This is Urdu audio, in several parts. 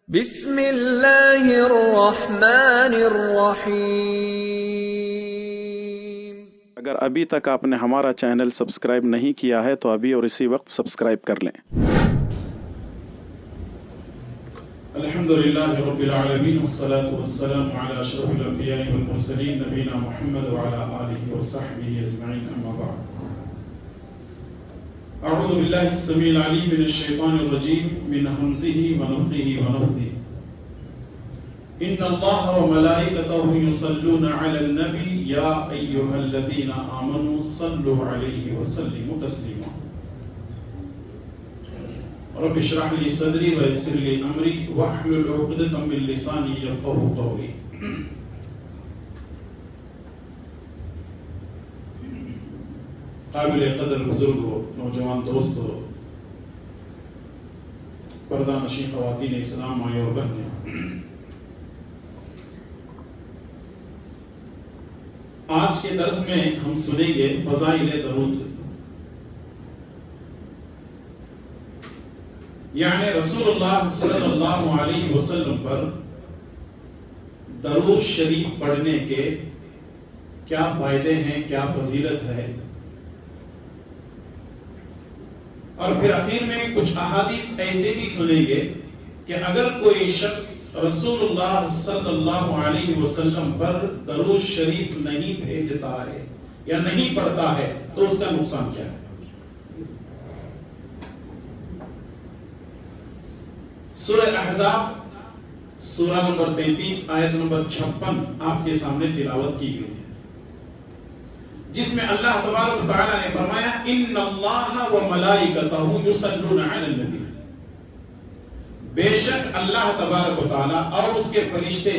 بسم اللہ الرحمن الرحیم۔ اگر ابھی تک آپ نے ہمارا چینل سبسکرائب نہیں کیا ہے تو ابھی اور اسی وقت سبسکرائب کر لیں۔ الحمدللہ رب العالمین والصلاة والسلام علی اشرف الانبیاء والمرسلین نبینا محمد وعلی آلہ وصحبہ اجمعین، اما بعد۔ اعوذ باللہ السمیع العلیم من الشیطان الرجیم من ہمزہ ونفخہ ونفثہ۔ ان اللہ وملائکتہ یصلون علی النبی یا ایھا الذین آمنوا صلوا علیہ وسلموا تسلیما۔ رب اشرح لي صدري ويسر لي امري واحلل عقدة من لساني يفقهوا قولي۔ قابل قدر بزرگوں، نوجوان دوستوں، پردہ نشین خواتین اسلام، مائیں اور بہنیں، آج کے درس میں ہم سنیں گے فضائل درود، یعنی رسول اللہ صلی اللہ علیہ وسلم پر درود شریف پڑھنے کے کیا فائدے ہیں، کیا فضیلت ہے، اور پھر آخر میں کچھ احادیث ایسے بھی سنیں گے کہ اگر کوئی شخص رسول اللہ صلی اللہ علیہ وسلم پر درود شریف نہیں بھیجتا ہے یا نہیں پڑھتا ہے تو اس کا نقصان کیا ہے۔ سورہ احزاب سورہ نمبر 33 آیت نمبر 56 آپ کے سامنے تلاوت کی گئی ہے، جس میں اللہ تبارک و تعالی نے فرمایا ان اللہ و ملائکتہ یصلون علی النبی، بے شک اللہ تبارک و تعالی اور اس کے فرشتے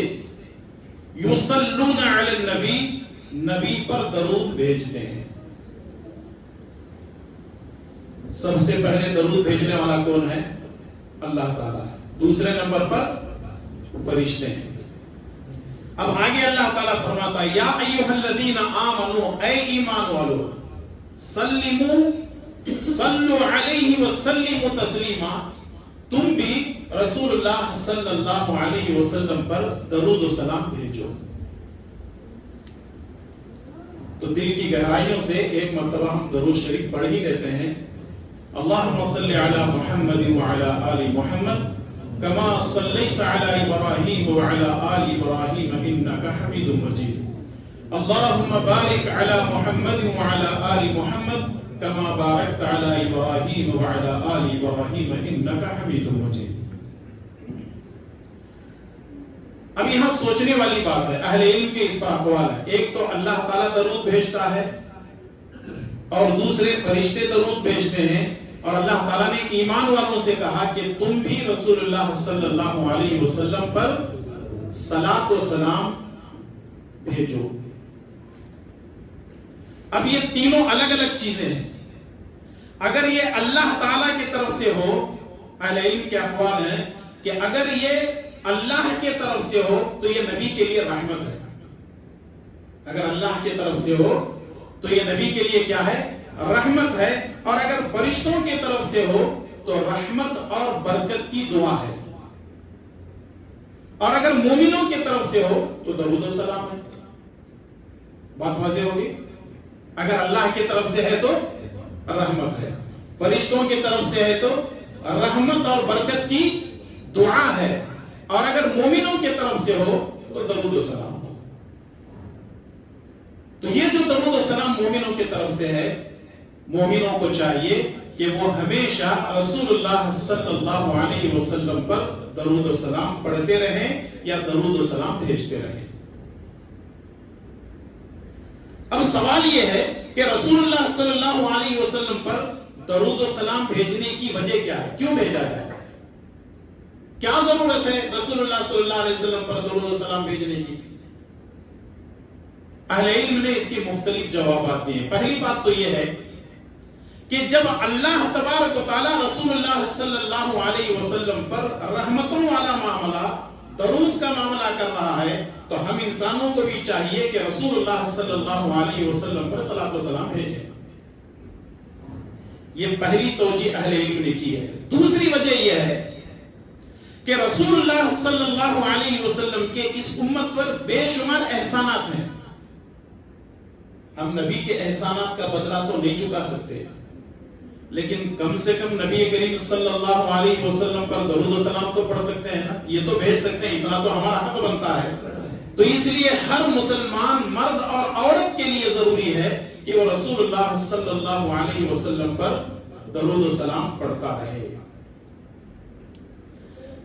یصلون علی النبی، نبی پر درود بھیجتے ہیں۔ سب سے پہلے درود بھیجنے والا کون ہے؟ اللہ تعالیٰ ہے، دوسرے نمبر پر فرشتے ہیں۔ اب آگے اللہ تعالیٰ فرماتا ہے یا ایھا الذین آمنوا، اے ایمان والو، صلو علیہ وسلموا تسلیما، تم بھی رسول اللہ صلی اللہ علیہ وسلم پر درود و سلام بھیجو۔ تو دل کی گہرائیوں سے ایک مرتبہ ہم درود شریف پڑھ ہی لیتے ہیں۔ اللہم صلی علی محمد وعلی آل محمد کما صلیت علی ابراہیم وعلی آل ابراہیم انک حمید مجید۔ اللہم بارک علی محمد وعلی آل محمد کما بارکت علی ابراہیم وعلی آل ابراہیم انک حمید مجید۔ اب یہاں سوچنے والی بات ہے، اہل علم کے اس پر اقوال ہے۔ ایک تو اللہ تعالیٰ درود بھیجتا ہے اور دوسرے فرشتے درود بھیجتے ہیں، اور اللہ تعالیٰ نے ایمان والوں سے کہا کہ تم بھی رسول اللہ صلی اللہ علیہ وسلم پر صلاۃ و سلام بھیجو۔ اب یہ تینوں الگ الگ چیزیں ہیں۔ اگر یہ اللہ تعالیٰ کی طرف سے ہو، اہل علم کے اقوال ہیں کہ اگر یہ اللہ کے طرف سے ہو تو یہ نبی کے لیے رحمت ہے۔ اگر اللہ کی طرف سے ہو تو یہ نبی کے لیے کیا ہے؟ رحمت ہے، اور اگر فرشتوں کی طرف سے ہو تو رحمت اور برکت کی دعا ہے، اور اگر مومنوں کی طرف سے ہو تو درود و سلام ہے۔ بات واضح ہوگی؟ اگر اللہ کی طرف سے ہے تو رحمت ہے، فرشتوں کی طرف سے ہے تو رحمت اور برکت کی دعا ہے، اور اگر مومنوں کی طرف سے ہو تو درود و سلام ہو۔ تو یہ جو درود و سلام مومنوں کی طرف سے ہے، مومنوں کو چاہیے کہ وہ ہمیشہ رسول اللہ صلی اللہ علیہ وسلم پر درود و سلام پڑھتے رہیں یا درود و سلام بھیجتے رہیں۔ اب سوال یہ ہے کہ رسول اللہ صلی اللہ علیہ وسلم پر درود و سلام بھیجنے کی وجہ کیا ہے؟ کیوں بھیجا جائے؟ کیا ضرورت ہے رسول اللہ صلی اللہ علیہ وسلم پر درود و سلام بھیجنے کی؟ اہل علم نے اس کے مختلف جوابات دیے۔ پہلی بات تو یہ ہے کہ جب اللہ تبارک و تعالی رسول اللہ صلی اللہ علیہ وسلم پر رحمتوں والا معاملہ، درود کا معاملہ کر رہا ہے، تو ہم انسانوں کو بھی چاہیے کہ رسول اللہ صلی اللہ علیہ وسلم پر صلاۃ و سلام بھیجیں۔ یہ پہلی توجیہ اہل علم نے کی ہے۔ دوسری وجہ یہ ہے کہ رسول اللہ صلی اللہ علیہ وسلم کے اس امت پر بے شمار احسانات ہیں. ہم نبی کے احسانات کا بدلہ تو نہیں چکا سکتے، لیکن کم سے کم نبی کریم صلی اللہ علیہ وسلم پر درود و سلام تو پڑھ سکتے ہیں نا، یہ تو بھیج سکتے ہیں، اتنا تو ہمارا حق بنتا ہے. تو اس لیے ہر مسلمان مرد اور عورت کے لیے ضروری ہے کہ وہ رسول اللہ صلی اللہ علیہ وسلم پر درود و سلام پڑھتا رہے.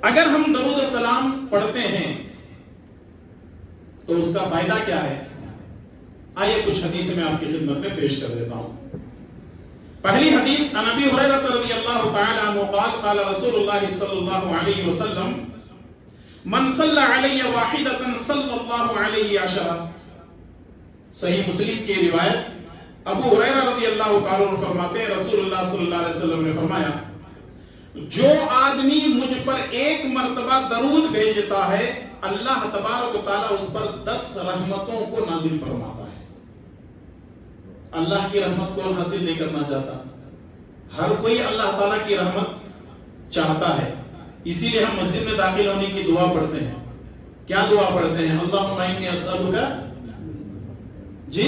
اگر ہم درود و سلام پڑھتے ہیں تو اس کا فائدہ کیا ہے؟ آئیے کچھ حدیث میں آپ کی خدمت میں پیش کر دیتا ہوں. پہلی حدیث عن ابی ہریرہ رضی اللہ تعالی عنہ قال قال رسول اللہ صلی اللہ علیہ وسلم من صلی علی واحدۃ صلی اللہ علیہ عشرہ. صحیح مسلم کی روایت ابو ہریرہ رضی اللہ تعالی عنہ فرماتے ہیں رسول اللہ صلی اللہ علیہ وسلم نے فرمایا جو آدمی مجھ پر ایک مرتبہ درود بھیجتا ہے اللہ تبارک و تعالی اس پر 10 رحمتوں کو نازل فرماتا ہے. اللہ کی رحمت کو حاصل نہیں کرنا چاہتا، ہر کوئی اللہ تعالیٰ کی رحمت چاہتا ہے. اسی لیے ہم مسجد میں داخل ہونے کی دعا پڑھتے ہیں. کیا دعا پڑھتے ہیں؟ اللہم انی اسألک، جی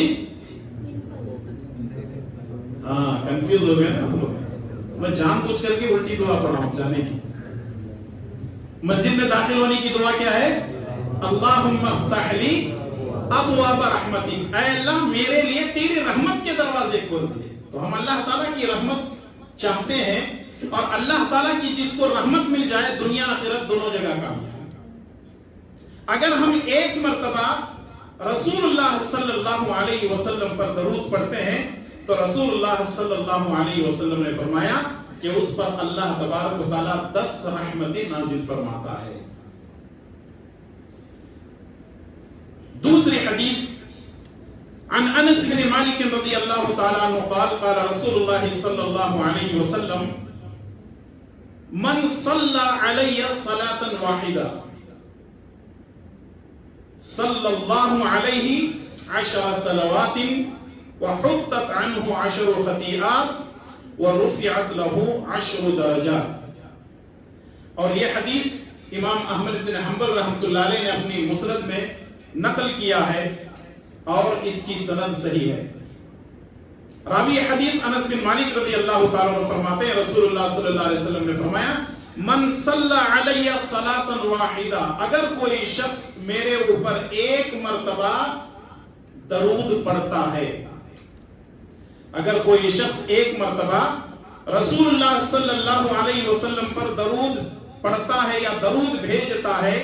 ہاں کنفیوز ہو گئے نا، میں جان بوجھ کر کے الٹی دعا پڑھ رہا ہوں جانے کی. مسجد میں داخل ہونے کی دعا کیا ہے؟ اللہم افتح لی ابواب رحمتک، اے اللہ میرے لیے تیری رحمت کے دروازے کھول دے. تو ہم اللہ تعالیٰ کی رحمت چاہتے ہیں، اور اللہ تعالیٰ کی جس کو رحمت مل جائے دنیا آخرت دونوں جگہ کامیاب. اگر ہم ایک مرتبہ رسول اللہ صلی اللہ علیہ وسلم پر درود پڑھتے ہیں تو رسول اللہ صلی اللہ علیہ وسلم نے فرمایا کہ اس پر اللہ تبارک و تعالیٰ 10 رحمتیں نازل فرماتا ہے. دوسری حدیث عن انس بن مالک رضی اللہ تعالی عنہ قال قال رسول اللہ صلی اللہ علیہ وسلم من صلی علی صلاة واحدہ صلی اللہ علیہ 10 صلوات وحطت عنہ 10 خطیئات ورفعت له 10 درجات. اور یہ حدیث امام احمد بن حنبل رحمۃ اللہ علیہ نے اپنی مسند میں نقل کیا ہے اور اس کی سند صحیح ہے. راوی حدیث انس بن مالک رضی اللہ تعالی عنہ فرماتے ہیں رسول اللہ صلی اللہ علیہ وسلم نے فرمایا من صلی علی صلاۃ واحدہ، اگر کوئی شخص میرے اوپر ایک مرتبہ درود پڑھتا ہے، اگر کوئی شخص ایک مرتبہ رسول اللہ صلی اللہ علیہ وسلم پر درود پڑھتا ہے یا درود بھیجتا ہے،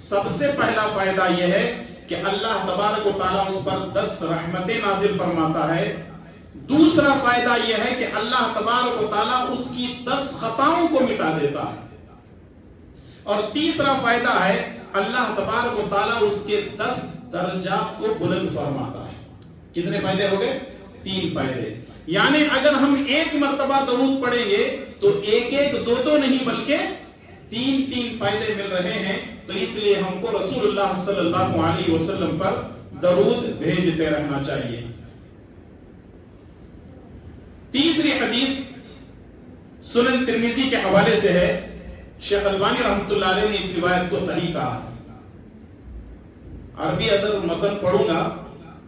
سب سے پہلا فائدہ یہ ہے کہ اللہ تبارک و تعالیٰ اس پر 10 رحمتیں نازل فرماتا ہے. دوسرا فائدہ یہ ہے کہ اللہ تبارک و تعالیٰ اس کی 10 خطاؤں کو مٹا دیتا ہے. اور تیسرا فائدہ ہے اللہ تبارک و تعالیٰ اس کے 10 درجات کو بلند فرماتا ہے. کتنے فائدے ہو گئے؟ 3 فائدے. یعنی اگر ہم ایک مرتبہ درود پڑھیں گے تو ایک دو نہیں بلکہ 3 فائدے مل رہے ہیں. تو اس لیے ہم کو رسول اللہ صلی اللہ علیہ وسلم پر درود بھیجتے رہنا چاہیے. تیسری حدیث سنن ترمذی کے حوالے سے ہے. شیخ البانی رحمۃ اللہ علیہ نے اس روایت کو صحیح کہا. عربی اگر متن پڑھوں گا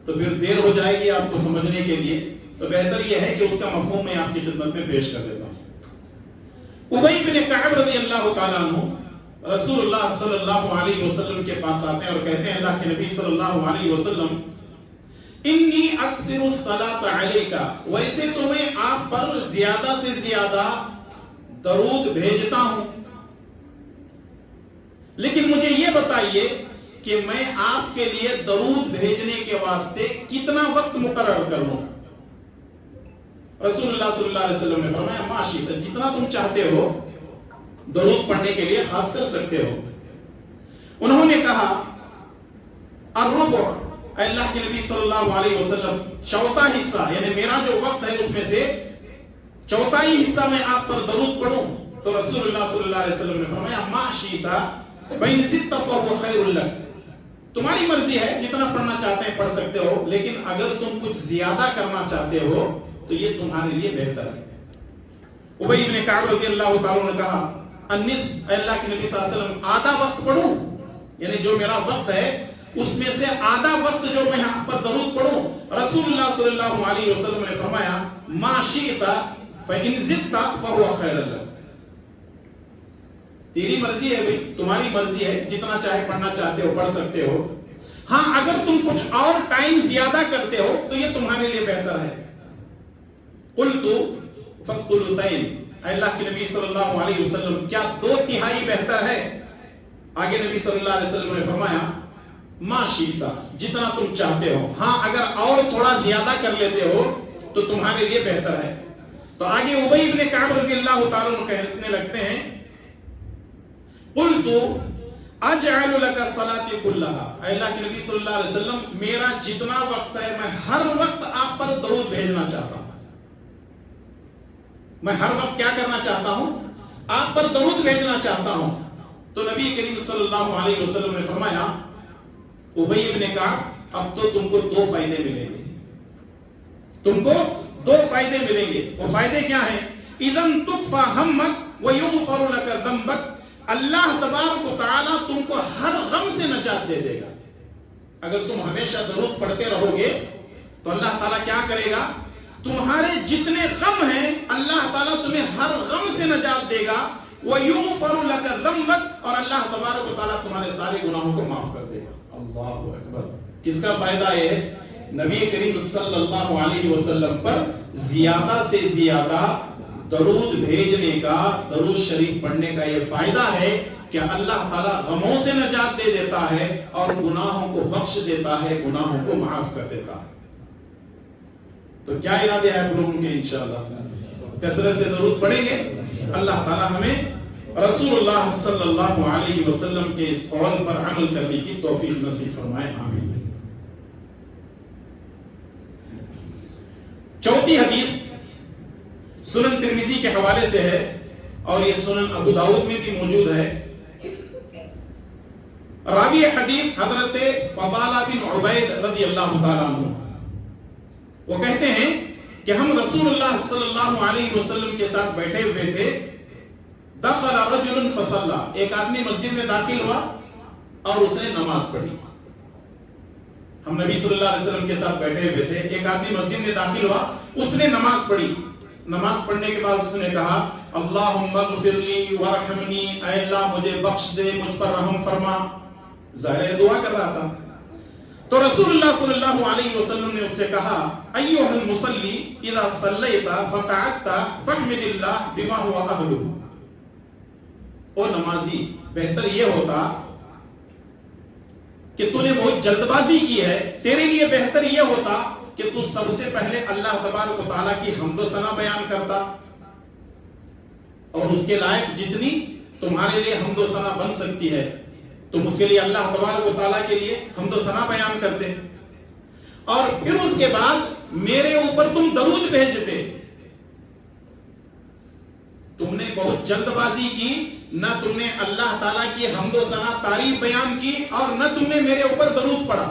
تو پھر دیر ہو جائے گی آپ کو سمجھنے کے لیے، تو بہتر یہ ہے کہ اس کا مفہوم میں آپ کی خدمت میں پیش کر دیتا ہوں. ابی بن کعب رضی اللہ تعالیٰ عنہ رسول اللہ صلی اللہ علیہ وسلم کے پاس آتے ہیں اور کہتے ہیں اللہ کے نبی صلی اللہ علیہ وسلم انی اکثر الصلاۃ علیک، ویسے تو میں آپ پر زیادہ سے زیادہ درود بھیجتا ہوں، لیکن مجھے یہ بتائیے کہ میں آپ کے لیے درود بھیجنے کے واسطے کتنا وقت مقرر کر لوں؟ رسول اللہ صلی اللہ علیہ وسلم نے فرمایا ما شئت، جتنا تم چاہتے ہو درود پڑھنے کے لیے خاص کر سکتے ہو. انہوں نے کہا الربع، اے اللہ کے نبی صلی اللہ علیہ وسلم چوتھا حصہ، یعنی میرا جو وقت ہے اس میں سے چوتھائی حصہ میں آپ پر درود پڑھوں؟ تو رسول اللہ صلی اللہ علیہ وسلم نے فرمایا ما شئت فإن زدت فهو خير لك، تمہاری مرضی ہے، جتنا پڑھنا چاہتے ہیں پڑھ سکتے ہو، لیکن اگر تم کچھ زیادہ کرنا چاہتے ہو تو یہ تمہارے لیے بہتر ہے. ابی بن کعب رضی اللہ تعالیٰ نے کہا النصف، اے اللہ کے نبی صلی اللہ علیہ وسلم آدھا وقت پڑھوں، یعنی جو میرا وقت ہے اس میں سے آدھا وقت جو میں آپ پر درود پڑھوں؟ رسول اللہ صلی اللہ علیہ وسلم نے فرمایا ما شئت فإن زدت فهو خیر لك، تیری مرضی ہے بھئی، تمہاری مرضی ہے، جتنا چاہے پڑھنا چاہتے ہو پڑھ سکتے ہو، ہاں اگر تم کچھ اور ٹائم زیادہ کرتے ہو تو یہ تمہارے لیے بہتر ہے۔ قلت فالثلثین، اے اللہ کے نبی صلی اللہ علیہ وسلم کیا 2/3 بہتر ہے؟ آگے نبی صلی اللہ علیہ وسلم نے فرمایا ما شئت، جتنا تم چاہتے ہو، ہاں اگر اور تھوڑا زیادہ کر لیتے ہو تو تمہارے لیے بہتر ہے۔ تو آگے ابی بن کعب رضی اللہ تعالیٰ عنہ کہنے لگتے ہیں قلت اجعل لك الصلاة كلها، اے اللہ کے نبی صلی اللہ علیہ وسلم میرا جتنا وقت ہے میں ہر وقت آپ پر درود بھیجنا چاہتا ہوں، میں ہر وقت کیا کرنا چاہتا ہوں؟ آپ پر درود بھیجنا چاہتا ہوں۔ تو نبی کریم صلی اللہ علیہ وسلم نے فرمایا ابی بن کعب اب تو تم کو 2 فائدے ملیں گے، تم کو 2 فائدے ملیں گے۔ وہ فائدے کیا ہیں؟ اذن تکفى ہمک ویغفر لك ذنبک، اللہ تبارک و تعالیٰ تم کو ہر غم سے نجات دے دے گا۔ اگر تم ہمیشہ درود پڑھتے رہو گے تو اللہ تعالیٰ کیا کرے گا؟ تمہارے جتنے غم ہیں اللہ تعالیٰ تمہیں ہر غم سے نجات دے گا، وَيُغْفَرُ لَكَ ذَنبَكَ، اور اللہ تبارک و تعالیٰ تمہارے سارے گناہوں کو معاف کر دے گا۔ اللہ اکبر۔ اس کا فائدہ یہ ہے نبی کریم صلی اللہ علیہ وسلم پر زیادہ سے زیادہ درود بھیجنے کا، درود شریف پڑھنے کا یہ فائدہ ہے کہ اللہ تعالیٰ غموں سے نجات دے دیتا ہے اور گناہوں کو بخش دیتا ہے، گناہوں کو معاف کر دیتا ہے۔ تو کیا ارادے ہیں آپ لوگوں کے؟ انشاءاللہ کثرت سے ضرور پڑھیں گے۔ اللہ تعالیٰ ہمیں رسول اللہ صلی اللہ علیہ وسلم کے اس قول پر عمل کرنے کی توفیق نصیب فرمائے، آمین۔ چوتھی حدیث سنن ترمذی کے حوالے سے ہے اور یہ سنن ابو داؤد میں بھی موجود ہے۔ راوی حدیث حضرت فضالہ بن عبید رضی اللہ تعالیٰ عنہ، وہ کہتے ہیں کہ ہم رسول اللہ صلی اللہ علیہ وسلم کے ساتھ بیٹھے ہوئے تھے، دخل رجل فصلى، ایک آدمی مسجد میں داخل ہوا اور اس نے نماز پڑھی۔ ہم نبی صلی اللہ علیہ وسلم کے ساتھ بیٹھے ہوئے تھے، ایک آدمی مسجد میں داخل ہوا، اس نے نماز پڑھی۔ نماز پڑھنے کے بعد اس نے کہا اللہم اغفر لی وارحمنی، اے اللہ مجھے بخش دے، مجھ پر رحم فرما۔ ظاہر ہے دعا کر رہا تھا۔ تو رسول اللہ صلی اللہ علیہ وسلم نے اس سے کہا ایھا المصلی اذا صلیت فقعدت فاحمد اللہ بما هو اہلہ، او نمازی بہتر یہ ہوتا کہ تو نے بہت جلد بازی کی ہے، تیرے لیے بہتر یہ ہوتا کہ تو سب سے پہلے اللہ تبارک و تعالیٰ کی حمد و ثنا بیان کرتا، اور اس کے لائق جتنی تمہارے لیے حمد و ثنا بن سکتی ہے تم اس کے لیے اللہ تبارک و تعالیٰ کے لیے حمد و ثنا بیان کرتے، اور پھر اس کے بعد میرے اوپر تم درود بھیجتے۔ تم نے بہت جلد بازی کی، نہ تم نے اللہ تعالیٰ کی حمد و ثنا تعریف بیان کی اور نہ تم نے میرے اوپر درود پڑھا،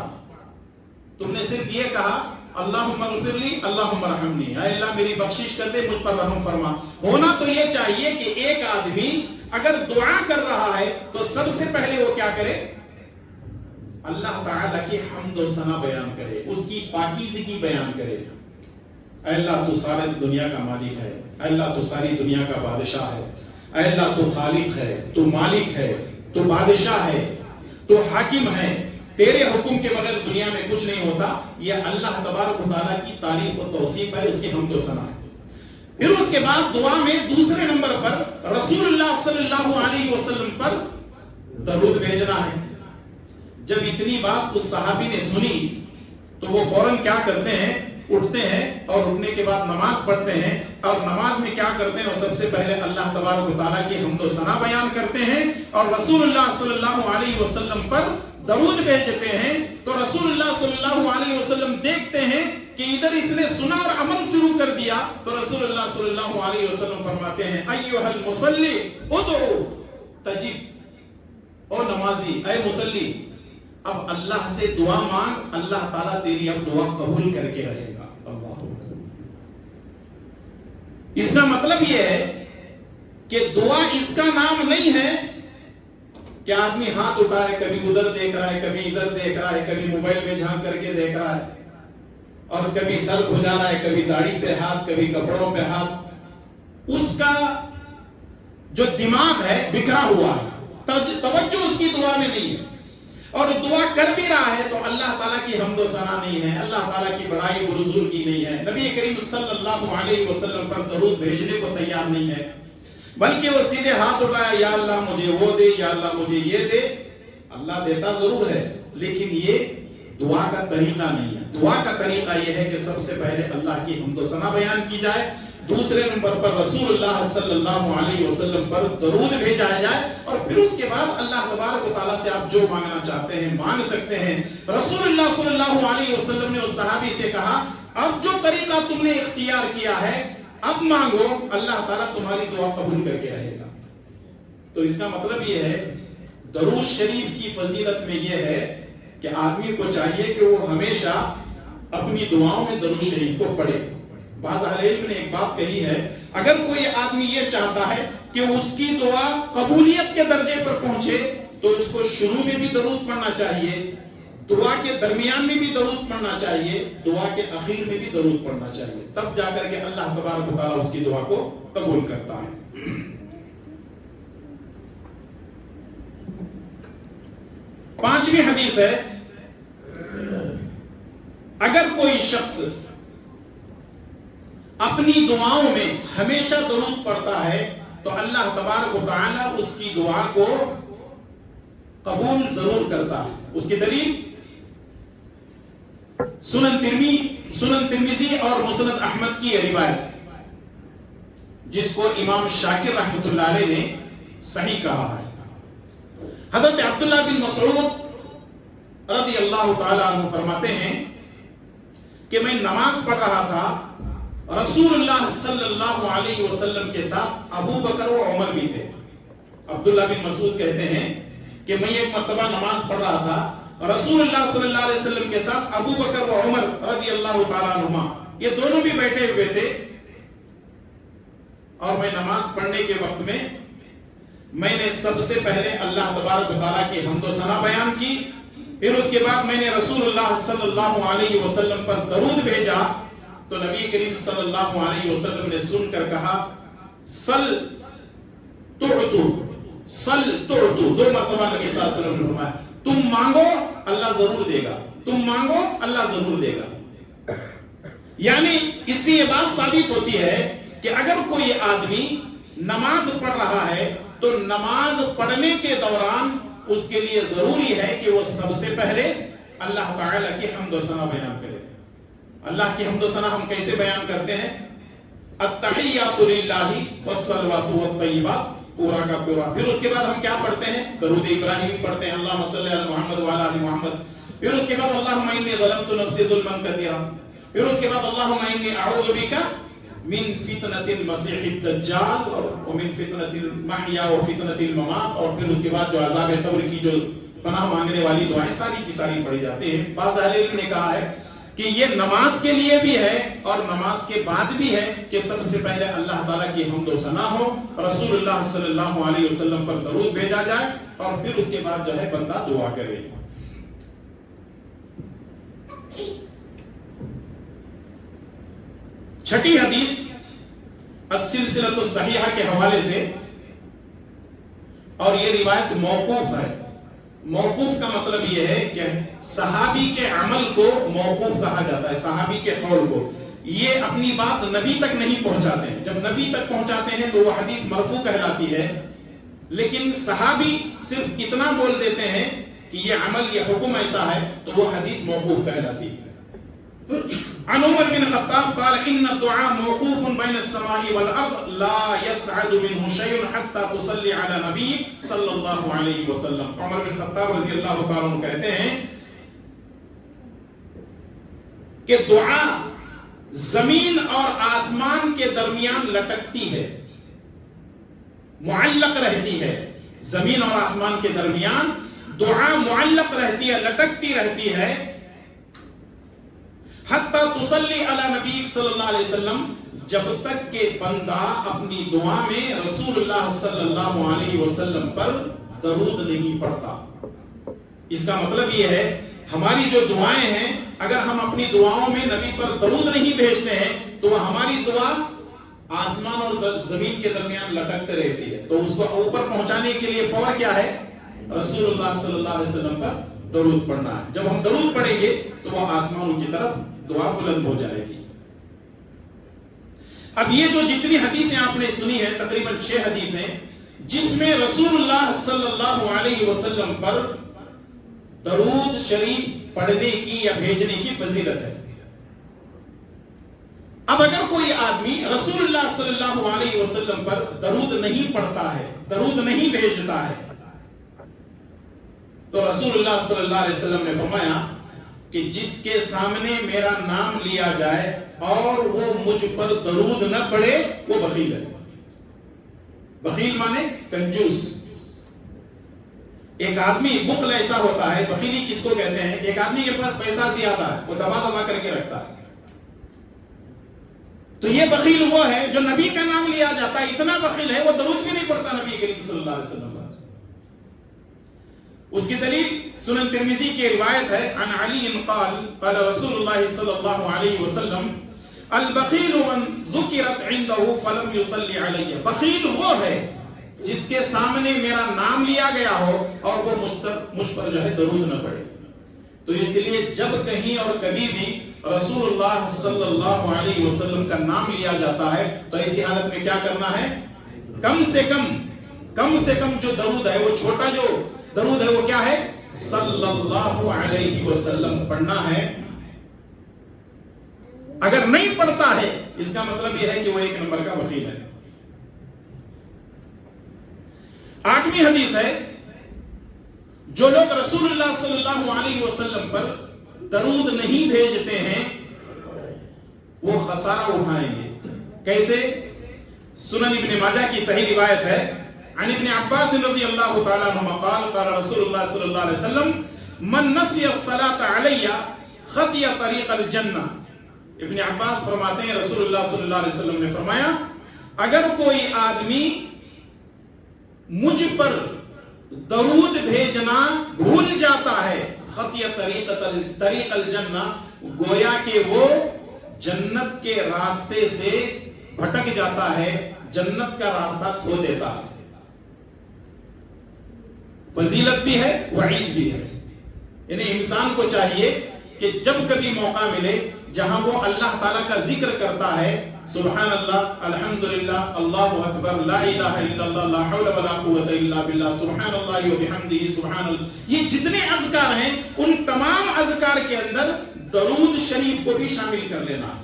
تم نے صرف یہ کہا اللہم اغفر لی اللہم ارحمنی، اے اللہ میری بخشش کر دے، مجھ پر رحم فرما۔ ہونا تو یہ چاہیے کہ ایک آدمی اگر دعا کر رہا ہے تو سب سے پہلے وہ کیا کرے؟ اللہ تعالیٰ کی حمد و ثنا بیان کرے، اس کی پاکیزگی بیان کرے۔ اے اللہ تو ساری دنیا کا مالک ہے، اے اللہ تو ساری دنیا کا بادشاہ ہے، اے اللہ تو خالق ہے، تو مالک ہے، تو بادشاہ ہے، تو حاکم ہے، تیرے حکم کے بغیر دنیا میں کچھ نہیں ہوتا۔ یہ اللہ تبارک و تعالیٰ کی تعریف و توصیف ہے، اس کی حمد و ثنا ہے۔ پھر اس کے بعد دعا میں دوسرے نمبر پر رسول اللہ صلی اللہ علیہ وسلم پر درود بھیجنا ہے۔ جب اتنی بات اس صحابی نے سنی تو وہ فوراً کیا کرتے ہیں؟ اٹھتے ہیں اور اٹھنے کے بعد نماز پڑھتے ہیں، اور نماز میں کیا کرتے ہیں؟ اور سب سے پہلے اللہ تبارک و تعالیٰ کی حمد و ثنا بیان کرتے ہیں اور رسول اللہ صلی اللہ علیہ وسلم پر درود بھیجتے ہیں۔ تو رسول اللہ صلی اللہ علیہ وسلم دیکھتے ہیں کہ ادھر اس نے سنا اور عمل شروع کر دیا، تو رسول اللہ صلی اللہ علیہ وسلم فرماتے ہیں ایھا المصلی ادعو تجب، او نمازی، اے مصلی اب اللہ سے دعا مانگ، اللہ تعالیٰ تیری اب دعا قبول کر کے رہے گا۔ اللہ، اس کا مطلب یہ ہے کہ دعا اس کا نام نہیں ہے کہ آدمی ہاتھ اٹھا ہے، کبھی ادھر دیکھ رہا ہے، کبھی ادھر دیکھ رہا ہے، کبھی موبائل میں جھانک کر کے دیکھ رہا ہے، اور کبھی سر کھجا رہا ہے، کبھی داڑھی پہ ہاتھ، کبھی کپڑوں پہ ہاتھ. اس کا جو دماغ ہے بکھرا ہوا ہے، توجہ اس کی دعا میں نہیں ہے، اور دعا کر بھی رہا ہے تو اللہ تعالیٰ کی حمد و ثنا نہیں ہے، اللہ تعالیٰ کی بڑائی و رسول کی نہیں ہے، نبی کریم صلی اللہ علیہ وسلم پر درود بھیجنے کو تیار نہیں ہے، بلکہ وہ سیدھے ہاتھ اٹھایا، یا اللہ مجھے وہ دے، یا اللہ مجھے یہ دے. اللہ دیتا ضرور ہے لیکن یہ دعا کا طریقہ نہیں ہے. دعا کا طریقہ یہ ہے کہ سب سے پہلے اللہ کی حمد و ثنا بیان کی جائے، دوسرے نمبر پر رسول اللہ صلی اللہ علیہ وسلم پر درود بھیجا جائے، اور پھر اس کے بعد اللہ تبارک و تعالیٰ سے آپ جو مانگنا چاہتے ہیں مانگ سکتے ہیں. رسول اللہ صلی اللہ علیہ وسلم نے اس صحابی سے کہا، اب جو طریقہ تم نے اختیار کیا ہے اب مانگو، اللہ تعالیٰ تمہاری دعا قبول کر کے رہے گا. تو اس کا مطلب یہ ہے درود شریف کی فضیلت میں یہ ہے کہ آدمی کو چاہیے کہ وہ ہمیشہ اپنی دعاؤں میں درود شریف کو پڑھے. بعض اہل علم نے ایک بات کہی ہے، اگر کوئی آدمی یہ چاہتا ہے کہ اس کی دعا قبولیت کے درجے پر پہنچے تو اس کو شروع میں بھی درود پڑھنا چاہیے، دعا کے درمیان میں بھی درود پڑھنا چاہیے، دعا کے اخیر میں بھی درود پڑھنا چاہیے، تب جا کر کے اللہ تبارک و تعالیٰ اس کی دعا کو قبول کرتا ہے. 5ویں حدیث ہے، اگر کوئی شخص اپنی دعاؤں میں ہمیشہ درود پڑھتا ہے تو اللہ تبارک و تعالیٰ اس کی دعا کو قبول ضرور کرتا ہے. اس کی دلیل سنن ترمذی اور مسند احمد کی یہ روایت، جس کو امام شاکر رحمۃ اللہ علیہ نے صحیح کہا ہے. حضرت عبداللہ بن مسعود رضی اللہ تعالی عنہ فرماتے ہیں کہ میں نماز پڑھ رہا تھا، رسول اللہ صلی اللہ علیہ وسلم کے ساتھ ابو بکر و عمر بھی تھے. عبداللہ بن مسعود کہتے ہیں کہ میں ایک مرتبہ نماز پڑھ رہا تھا، رسول اللہ صلی اللہ علیہ وسلم کے ساتھ ابو بکر و عمر رضی اللہ تعالیٰ عنہما یہ دونوں بھی بیٹھے ہوئے تھے، اور میں نماز پڑھنے کے وقت میں نے سب سے پہلے اللہ تبارک و تعالیٰ کی حمد و ثنا بیان کی، پھر اس کے بعد میں نے رسول اللہ صلی اللہ علیہ وسلم پر درود بھیجا تو نبی کریم صلی اللہ علیہ وسلم نے سن کر کہا، سل تعطو، سل تعطو. 2 مرتبہ نبی صلی اللہ علیہ وسلم نے فرمایا تم مانگو اللہ ضرور دے گا، تم مانگو اللہ ضرور دے گا. یعنی اس سے یہ بات ثابت ہوتی ہے کہ اگر کوئی آدمی نماز پڑھ رہا ہے تو نماز پڑھنے کے دوران اس کے لیے ضروری ہے کہ وہ سب سے پہلے اللہ تعالیٰ کی حمد و ثنا بیان کرے. اللہ کی حمد و ثنا ہم کیسے بیان کرتے ہیں؟ التحیات للہ والصلوات والطیبات، پورا کا پورا. پھر اس کے بعد ہم کیا پڑھتے ہیں؟ درود ابراہیمی پڑھتے ہیں، اللہم صلی علی محمد وعلی آل محمد. پھر اس کے بعد اللہم انی ظلمت نفسی ظلما کثیرا. پھر اس کے بعد اللہم انی اعوذ بک من فتنة المسیح الدجال ومن فتنة المحیا وفتنة الممات. اور پھر اس کے بعد جو عذاب قبر کی جو پناہ مانگنے والی دعائیں ساری کی ساری پڑھی جاتی ہیں. بعض اہل علم نے کہا ہے کہ یہ نماز کے لیے بھی ہے اور نماز کے بعد بھی ہے کہ سب سے پہلے اللہ تعالیٰ کی حمد و ثنا ہو، رسول اللہ صلی اللہ علیہ وسلم پر درود بھیجا جائے، اور پھر اس کے بعد جو ہے بندہ دعا کرے. چھٹی حدیث السلسلۃ الصحیحہ کے حوالے سے، اور یہ روایت موقوف ہے. موقوف کا مطلب یہ ہے کہ صحابی کے عمل کو موقوف کہا جاتا ہے، صحابی کے قول کو. یہ اپنی بات نبی تک نہیں پہنچاتے ہیں، جب نبی تک پہنچاتے ہیں تو وہ حدیث مرفوع کہلاتی ہے، لیکن صحابی صرف اتنا بول دیتے ہیں کہ یہ عمل، یہ حکم ایسا ہے، تو وہ حدیث موقوف کہلاتی ہے. عن عمر بن خطاب قال ان الدعاء موقوف بين السماء والارض لا يسعد منه شيء حتى تصلي على نبي صلی اللہ علیہ وسلم. عمر بن خطاب رضی اللہ تعالیٰ عنہ کہتے ہیں کہ دعا زمین اور آسمان کے درمیان لٹکتی ہے، معلق رہتی ہے. زمین اور آسمان کے درمیان دعا معلق رہتی ہے، لٹکتی رہتی ہے. حتی تصلی علی نبی صلی اللہ علیہ وسلم، جب تک کہ بندہ اپنی دعا میں رسول اللہ صلی اللہ علیہ وسلم پر درود نہیں پڑھتا۔ اس کا مطلب یہ ہے ہماری جو دعائیں ہیں اگر ہم اپنی دعاؤں میں نبی پر درود نہیں بھیجتے ہیں تو وہ ہماری دعا آسمان اور زمین کے درمیان لٹکتے رہتی ہے۔ تو اس کو اوپر پہنچانے کے لیے پاور کیا ہے؟ رسول اللہ صلی اللہ علیہ وسلم پر درود پڑھنا ہے۔ جب ہم درود پڑھیں گے تو وہ آسمانوں کی طرف دعا بلند ہو جائے گی۔ اب یہ جو جتنی حدیثیں آپ نے سنی ہیں تقریباً 6 حدیثیں جس میں رسول اللہ صلی اللہ علیہ وسلم پر درود شریف پڑھنے کی یا بھیجنے کی فضیلت ہے۔ اب اگر کوئی آدمی رسول اللہ صلی اللہ علیہ وسلم پر درود نہیں پڑھتا ہے، درود نہیں بھیجتا ہے، تو رسول اللہ صلی اللہ علیہ وسلم نے فرمایا کہ جس کے سامنے میرا نام لیا جائے اور وہ مجھ پر درود نہ پڑھے وہ بخیل ہے۔ بخیل مانے کنجوس۔ ایک آدمی بخل ایسا ہوتا ہے، بخیلی کس کو کہتے ہیں؟ ایک آدمی کے پاس پیسہ زیادہ ہے، وہ دبا دبا کر کے رکھتا ہے، تو یہ بخیل وہ ہے جو نبی کا نام لیا جاتا ہے اتنا بخیل ہے وہ درود بھی نہیں پڑھتا نبی کریم صلی اللہ علیہ وسلم۔ اس کی دلیل سنن ترمذی کی روایت ہے عن علی قال قال رسول اللہ صلی اللہ علیہ وسلم البخیل من ذکرت عنده فلم يصلي علیہ۔ بخیل وہ ہے جس کے سامنے میرا نام لیا گیا ہو اور وہ مجھ پر جو ہے درود نہ پڑھے۔ تو اس لیے جب کہیں اور کبھی بھی رسول اللہ صلی اللہ علیہ وسلم کا نام لیا جاتا ہے تو ایسی حالت میں کیا کرنا ہے؟ کم سے کم جو درود ہے وہ چھوٹا جو درود ہے وہ کیا ہے؟ صلی اللہ علیہ وسلم پڑھنا ہے۔ اگر نہیں پڑھتا ہے اس کا مطلب یہ ہے کہ وہ 1 نمبر کا بخیل ہے۔ 8ویں حدیث ہے جو لوگ رسول اللہ صلی اللہ علیہ وسلم پر درود نہیں بھیجتے ہیں وہ خسارہ اٹھائیں گے۔ کیسے؟ سنن ابن ماجہ کی صحیح روایت ہے عن ابن عباس رضی اللہ تعالی عنہ قال قال رسول اللہ صلی اللہ علیہ وسلم من نسی الصلاۃ علی خطی طریق الجنہ۔ ابن عباس فرماتے ہیں رسول اللہ صلی اللہ علیہ وسلم نے فرمایا اگر کوئی آدمی مجھ پر درود بھیجنا بھول جاتا ہے خطی طریق الجنہ گویا کہ وہ جنت کے راستے سے بھٹک جاتا ہے، جنت کا راستہ کھو دیتا ہے۔ فضیلت بھی ہے وعید بھی ہے۔ یعنی انسان کو چاہیے کہ جب کبھی موقع ملے جہاں وہ اللہ تعالیٰ کا ذکر کرتا ہے سبحان اللہ الحمدللہ اللہ اکبر لا الہ الا اللہ لا حول ولا قوت الا باللہ سبحان اللہ وبحمدہ سبحان اللہ، یہ جتنے اذکار ہیں ان تمام اذکار کے اندر درود شریف کو بھی شامل کر لینا ہے۔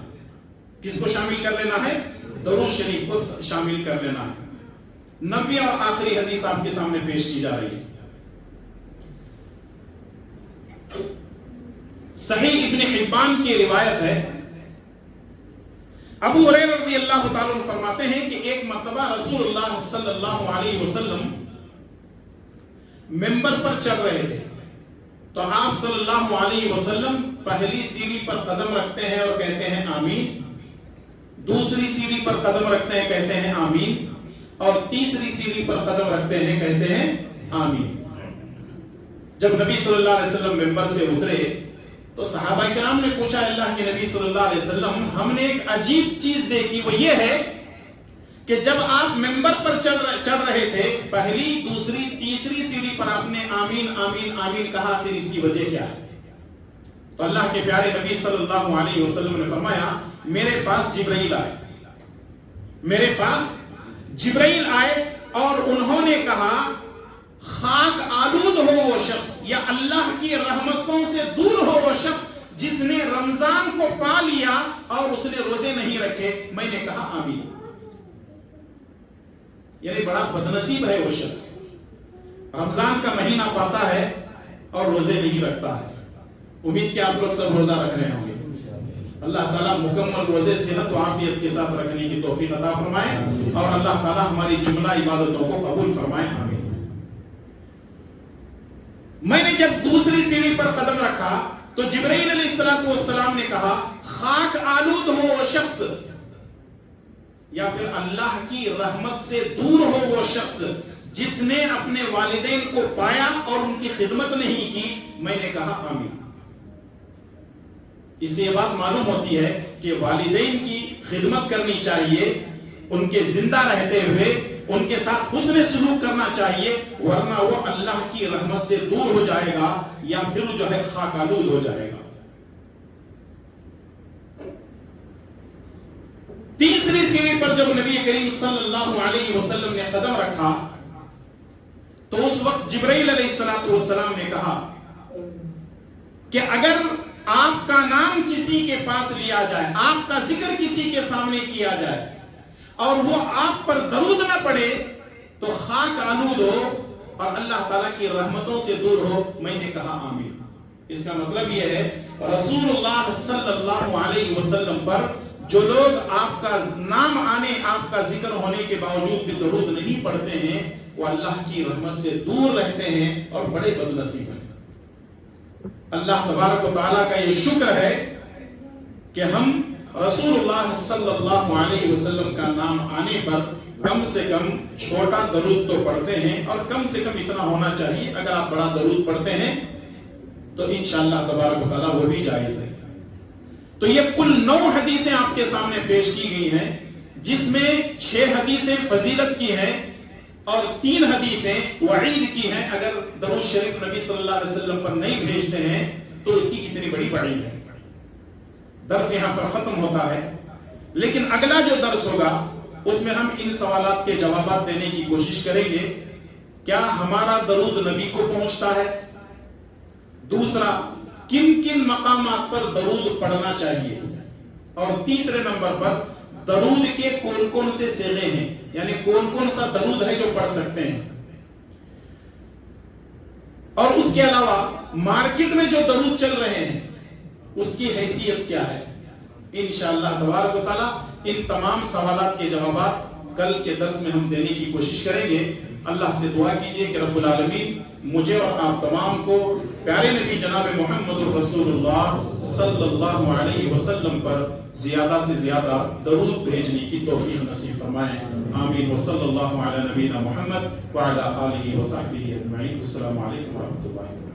کس کو شامل کر لینا ہے؟ درود شریف کو شامل کر لینا ہے۔ 90 اور آخری حدیث آپ کے سامنے پیش کی جا رہی ہے۔ صحیح ابن حبان کی روایت ہے ابو ہریرہ رضی اللہ تعالیٰ عنہ فرماتے ہیں کہ ایک مرتبہ رسول اللہ صلی اللہ علیہ وسلم منبر پر چل رہے تھے تو آپ صلی اللہ علیہ وسلم پہلی سیڑھی پر قدم رکھتے ہیں اور کہتے ہیں آمین، دوسری سیڑھی پر قدم رکھتے ہیں کہتے ہیں آمین، اور تیسری سیڑھی پر قدم رکھتے ہیں کہتے ہیں آمین۔ جب نبی صلی اللہ علیہ وسلم منبر سے اترے تو صحابہ کرام نے پوچھا اللہ کے نبی صلی اللہ علیہ وسلم ہم نے ایک عجیب چیز دیکھی، وہ یہ ہے کہ جب آپ منبر پر چل رہے تھے پہلی دوسری تیسری سیڑھی پر آپ نے آمین آمین آمین کہا، پھر اس کی وجہ کیا ہے؟ تو اللہ کے پیارے نبی صلی اللہ علیہ وسلم نے فرمایا میرے پاس جبرائیل آئے، میرے پاس جبرائیل آئے اور انہوں نے کہا خاک آلود ہو وہ شخص یا اللہ کی رحمتوں سے دور ہو وہ شخص جس نے رمضان کو پا لیا اور اس نے روزے نہیں رکھے۔ میں نے کہا آمین۔ یعنی بڑا بدنصیب ہے وہ شخص، رمضان کا مہینہ پاتا ہے اور روزے نہیں رکھتا ہے۔ امید کہ آپ لوگ سب روزہ رکھ رہے ہوں گے۔ اللہ تعالیٰ مکمل روزے صحت و عافیت کے ساتھ رکھنے کی توفیق عطا فرمائے اور اللہ تعالیٰ ہماری جملہ عبادتوں کو قبول فرمائے، آمین۔ میں نے جب دوسری سیڑھی پر قدم رکھا تو جبرائیل علیہ السلام نے کہا خاک آلود ہو وہ شخص یا پھر اللہ کی رحمت سے دور ہو وہ شخص جس نے اپنے والدین کو پایا اور ان کی خدمت نہیں کی؟ میں نے کہا آمین۔ اس سے یہ بات معلوم ہوتی ہے کہ والدین کی خدمت کرنی چاہیے، ان کے زندہ رہتے ہوئے ان کے ساتھ حسن سلوک کرنا چاہیے، ورنہ وہ اللہ کی رحمت سے دور ہو جائے گا یا پھر جو ہے خاک آلود ہو جائے گا۔ تیسری سیڑھی پر جب نبی کریم صلی اللہ علیہ وسلم نے قدم رکھا تو اس وقت جبرائیل علیہ السلام نے کہا کہ اگر آپ کا نام کسی کے پاس لیا جائے، آپ کا ذکر کسی کے سامنے کیا جائے اور وہ آپ پر درود نہ پڑے تو خاک آلود ہو اور اللہ تعالیٰ کی رحمتوں سے دور ہو۔ میں نے کہا آمین۔ اس کا مطلب یہ ہے رسول اللہ صلی اللہ علیہ وسلم پر جو لوگ آپ کا نام آنے، آپ کا ذکر ہونے کے باوجود بھی درود نہیں پڑھتے ہیں، وہ اللہ کی رحمت سے دور رہتے ہیں اور بڑے بد نصیب ہیں۔ اللہ تبارک و تعالیٰ کا یہ شکر ہے کہ ہم رسول اللہ صلی اللہ علیہ وسلم کا نام آنے پر کم سے کم چھوٹا درود تو پڑھتے ہیں، اور کم سے کم اتنا ہونا چاہیے۔ اگر آپ بڑا درود پڑھتے ہیں تو انشاءاللہ تبارک و تعالیٰ وہ بھی جائز ہے۔ تو یہ کل 9 حدیثیں آپ کے سامنے پیش کی گئی ہیں، جس میں 6 حدیثیں فضیلت کی ہیں اور 3 حدیثیں وعید کی ہیں۔ اگر درود شریف نبی صلی اللہ علیہ وسلم پر نہیں بھیجتے ہیں تو اس کی کتنی بڑی وعید ہے۔ درس یہاں پر ختم ہوتا ہے، لیکن اگلا جو درس ہوگا اس میں ہم ان سوالات کے جوابات دینے کی کوشش کریں گے۔ کیا ہمارا درود نبی کو پہنچتا ہے؟ دوسرا، کن کن مقامات پر درود پڑھنا چاہیے؟ اور تیسرے نمبر پر درود کے کون کون سے صیغے ہیں، یعنی کون کون سا درود ہے جو پڑھ سکتے ہیں؟ اور اس کے علاوہ مارکیٹ میں جو درود چل رہے ہیں اس کی حیثیت کیا ہے؟ انشاءاللہ تبارک و تعالیٰ ان تمام سوالات کے جوابات کل کے درس میں ہم دینے کی کوشش کریں گے۔ اللہ سے دعا کیجئے کہ رب العالمین مجھے اور آپ تمام کو پیارے نبی جناب محمد رسول اللہ صلی اللہ علیہ وسلم پر زیادہ سے زیادہ درود بھیجنے کی توفیق نصیب فرمائیں۔ آمین۔ وصلی اللہ علی نبینا محمد وعلی آلہ وصحبہ اجمعین۔ السلام علیکم ورحمۃ اللہ۔